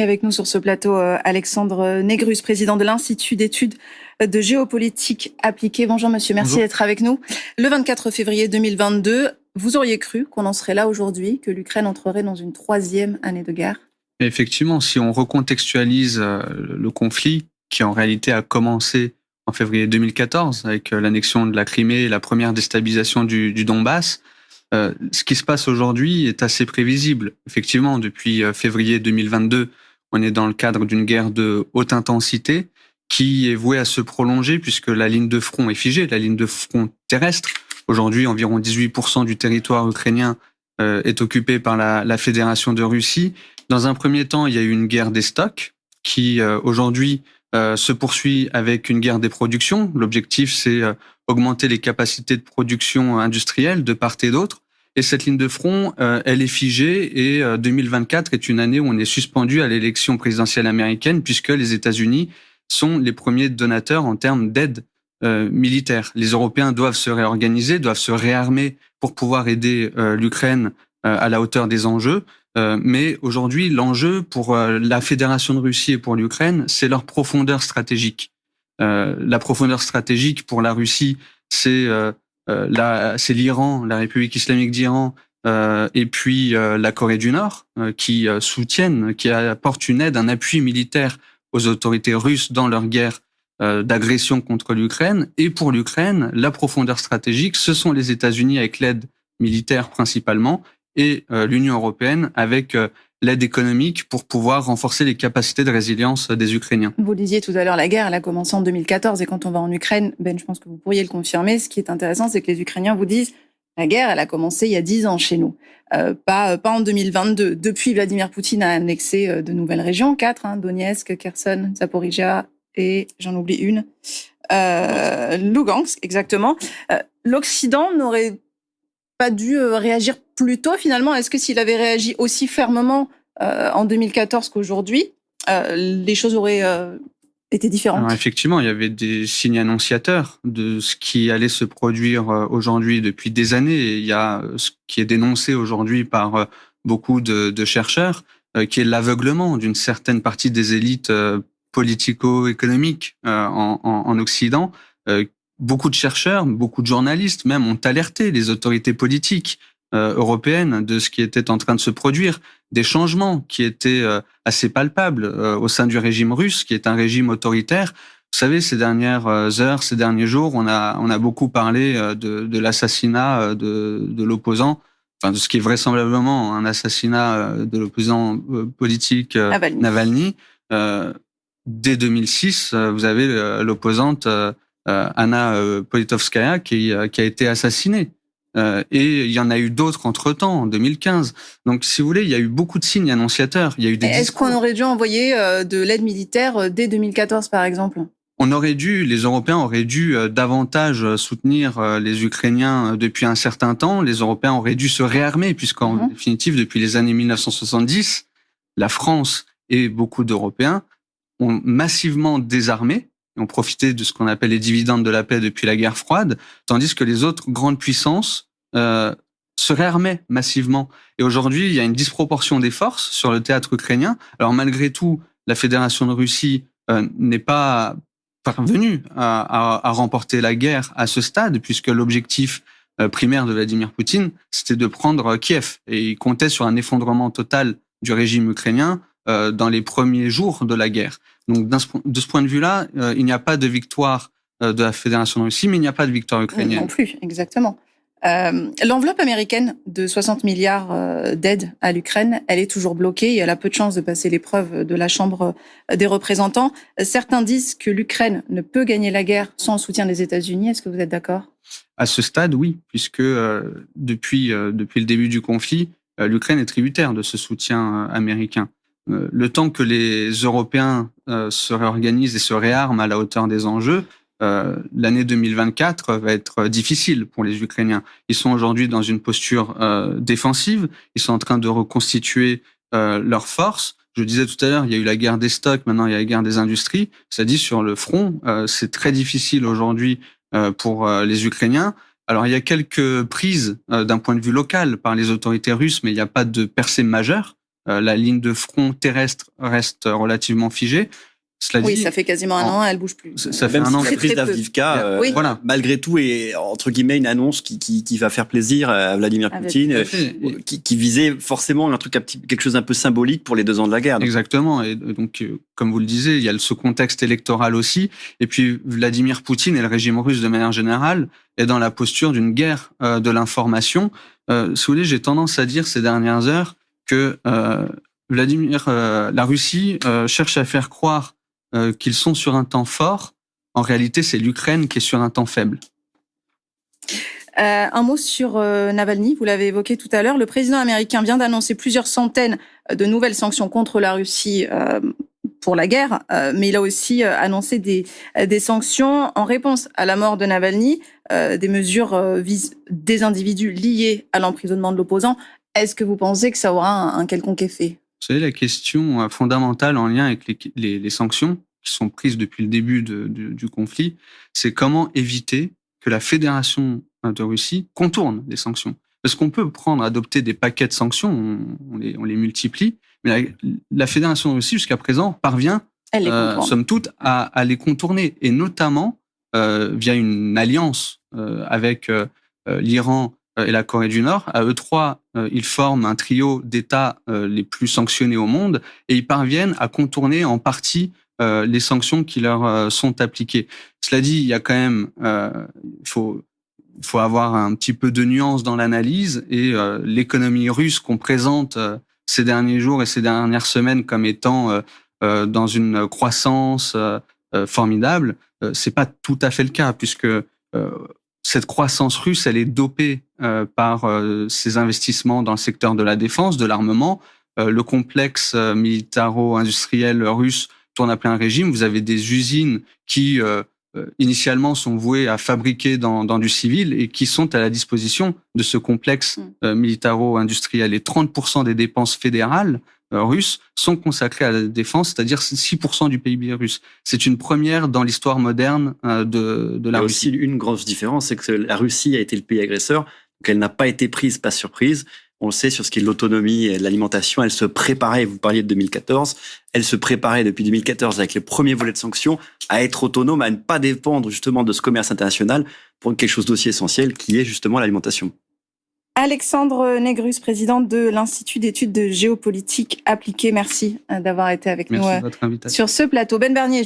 Et avec nous sur ce plateau, Alexandre Négrus, président de l'Institut d'études de géopolitique appliquée. Bonjour monsieur, merci d'être avec nous. Le 24 février 2022, vous auriez cru qu'on en serait là aujourd'hui, que l'Ukraine entrerait dans une 3e année de guerre? Effectivement, si on recontextualise le conflit, qui en réalité a commencé en février 2014 avec l'annexion de la Crimée et la première déstabilisation du Donbass, ce qui se passe aujourd'hui est assez prévisible. Effectivement, depuis février 2022, on est dans le cadre d'une guerre de haute intensité qui est vouée à se prolonger puisque la ligne de front est figée, la ligne de front terrestre. Aujourd'hui, environ 18% du territoire ukrainien est occupé par la Fédération de Russie. Dans un premier temps, il y a eu une guerre des stocks qui aujourd'hui se poursuit avec une guerre des productions. L'objectif, c'est augmenter les capacités de production industrielle de part et d'autre. Et cette ligne de front, elle est figée et 2024 est une année où on est suspendu à l'élection présidentielle américaine puisque les États-Unis sont les premiers donateurs en termes d'aide militaire. Les Européens doivent se réorganiser, doivent se réarmer pour pouvoir aider l'Ukraine à la hauteur des enjeux. Mais aujourd'hui, l'enjeu pour la Fédération de Russie et pour l'Ukraine, c'est leur profondeur stratégique. La profondeur stratégique pour la Russie, c'est l'Iran, la République islamique d'Iran, et puis la Corée du Nord, qui soutiennent, qui apportent une aide, un appui militaire aux autorités russes dans leur guerre d'agression contre l'Ukraine. Et pour l'Ukraine, la profondeur stratégique, ce sont les États-Unis avec l'aide militaire principalement, et l'Union européenne avec l'aide économique pour pouvoir renforcer les capacités de résilience des Ukrainiens. Vous disiez tout à l'heure, la guerre, elle a commencé en 2014 et quand on va en Ukraine, je pense que vous pourriez le confirmer, ce qui est intéressant, c'est que les Ukrainiens vous disent la guerre, elle a commencé il y a 10 ans chez nous, pas en 2022. Depuis, Vladimir Poutine a annexé de nouvelles régions, 4, Donetsk, Kherson, Zaporizhia et j'en oublie une, Lugansk, exactement. L'Occident n'aurait pas dû réagir plus tôt finalement? Est-ce que s'il avait réagi aussi fermement en 2014 qu'aujourd'hui, les choses auraient été différentes? Alors effectivement, il y avait des signes annonciateurs de ce qui allait se produire aujourd'hui depuis des années. Et il y a ce qui est dénoncé aujourd'hui par beaucoup de chercheurs, qui est l'aveuglement d'une certaine partie des élites politico-économiques en Occident. Beaucoup de chercheurs, beaucoup de journalistes même ont alerté les autorités politiques européennes de ce qui était en train de se produire, des changements qui étaient assez palpables au sein du régime russe, qui est un régime autoritaire. Vous savez, ces dernières heures, ces derniers jours, on a beaucoup parlé de l'assassinat de l'opposant, enfin de ce qui est vraisemblablement un assassinat de l'opposant politique Navalny. Dès 2006, vous avez l'opposante Anna Politkovskaya qui a été assassinée. Et il y en a eu d'autres entre-temps, en 2015. Donc, si vous voulez, il y a eu beaucoup de signes annonciateurs. Il y a eu des Est-ce qu'on aurait dû envoyer de l'aide militaire dès 2014, par exemple? Les Européens auraient dû davantage soutenir les Ukrainiens depuis un certain temps. Les Européens auraient dû se réarmer, puisqu'en définitive, depuis les années 1970, la France et beaucoup d'Européens ont massivement désarmé, ont profité de ce qu'on appelle les dividendes de la paix depuis la guerre froide, tandis que les autres grandes puissances se réarmaient massivement. Et aujourd'hui, il y a une disproportion des forces sur le théâtre ukrainien. Alors malgré tout, la Fédération de Russie n'est pas parvenue à remporter la guerre à ce stade, puisque l'objectif primaire de Vladimir Poutine, c'était de prendre Kiev. Et il comptait sur un effondrement total du régime ukrainien dans les premiers jours de la guerre. Donc, de ce point de vue-là, il n'y a pas de victoire de la Fédération de Russie, mais il n'y a pas de victoire ukrainienne. Non plus, exactement. L'enveloppe américaine de 60 milliards d'aide à l'Ukraine, elle est toujours bloquée et elle a peu de chances de passer l'épreuve de la Chambre des représentants. Certains disent que l'Ukraine ne peut gagner la guerre sans le soutien des États-Unis. Est-ce que vous êtes d'accord? À ce stade, oui, puisque depuis le début du conflit, l'Ukraine est tributaire de ce soutien américain. Le temps que les Européens se réorganisent et se réarment à la hauteur des enjeux, l'année 2024 va être difficile pour les Ukrainiens. Ils sont aujourd'hui dans une posture défensive, ils sont en train de reconstituer leurs forces. Je disais tout à l'heure, il y a eu la guerre des stocks, maintenant il y a la guerre des industries. C'est-à-dire sur le front, c'est très difficile aujourd'hui pour les Ukrainiens. Alors il y a quelques prises d'un point de vue local par les autorités russes, mais il n'y a pas de percée majeure. la ligne de front terrestre reste relativement figée. Cela oui, dit, ça fait quasiment un an, elle bouge plus. Ça fait un an. La prise d'Avdiivka, oui. voilà, malgré tout, est entre guillemets une annonce qui va faire plaisir à Vladimir Poutine, qui visait forcément quelque chose d'un peu symbolique pour les 2 ans de la guerre. Exactement. Et donc, comme vous le disiez, il y a ce contexte électoral aussi. Et puis, Vladimir Poutine et le régime russe de manière générale est dans la posture d'une guerre de l'information. Si vous voulez, j'ai tendance à dire ces dernières heures que la Russie cherche à faire croire qu'ils sont sur un temps fort. En réalité, c'est l'Ukraine qui est sur un temps faible. Un mot sur Navalny, vous l'avez évoqué tout à l'heure. Le président américain vient d'annoncer plusieurs centaines de nouvelles sanctions contre la Russie pour la guerre, mais il a aussi annoncé des sanctions en réponse à la mort de Navalny. Des mesures visent des individus liés à l'emprisonnement de l'opposant. Est-ce que vous pensez que ça aura un quelconque effet ? Vous savez, la question fondamentale en lien avec les sanctions qui sont prises depuis le début du conflit, c'est comment éviter que la Fédération de Russie contourne les sanctions. Parce qu'on peut adopter des paquets de sanctions, on les multiplie, mais la Fédération de Russie, jusqu'à présent, parvient, somme toute, à les contourner, et notamment via une alliance avec l'Iran et la Corée du Nord. À eux trois, ils forment un trio d'États les plus sanctionnés au monde, et ils parviennent à contourner en partie les sanctions qui leur sont appliquées. Cela dit, il y a quand même, il faut avoir un petit peu de nuance dans l'analyse, et l'économie russe qu'on présente ces derniers jours et ces dernières semaines comme étant dans une croissance formidable, c'est pas tout à fait le cas, puisque cette croissance russe, elle est dopée par ces investissements dans le secteur de la défense, de l'armement. Le complexe militaro-industriel russe tourne à plein régime. Vous avez des usines qui initialement sont vouées à fabriquer dans du civil et qui sont à la disposition de ce complexe militaro-industriel. Et 30% des dépenses fédérales russes sont consacrées à la défense, c'est-à-dire 6% du PIB russe. C'est une première dans l'histoire moderne de la Russie. Il y a aussi une grosse différence, c'est que la Russie a été le pays agresseur, donc elle n'a pas été prise par surprise. On le sait, sur ce qui est de l'autonomie et de l'alimentation, elle se préparait, vous parliez de 2014, elle se préparait depuis 2014 avec les premiers volets de sanctions à être autonome, à ne pas dépendre justement de ce commerce international pour quelque chose d'aussi essentiel qui est justement l'alimentation. Alexandre Négrus, président de l'Institut d'études de géopolitique appliquée. Merci d'avoir été avec nous de votre invitation sur ce plateau. Ben Bernier,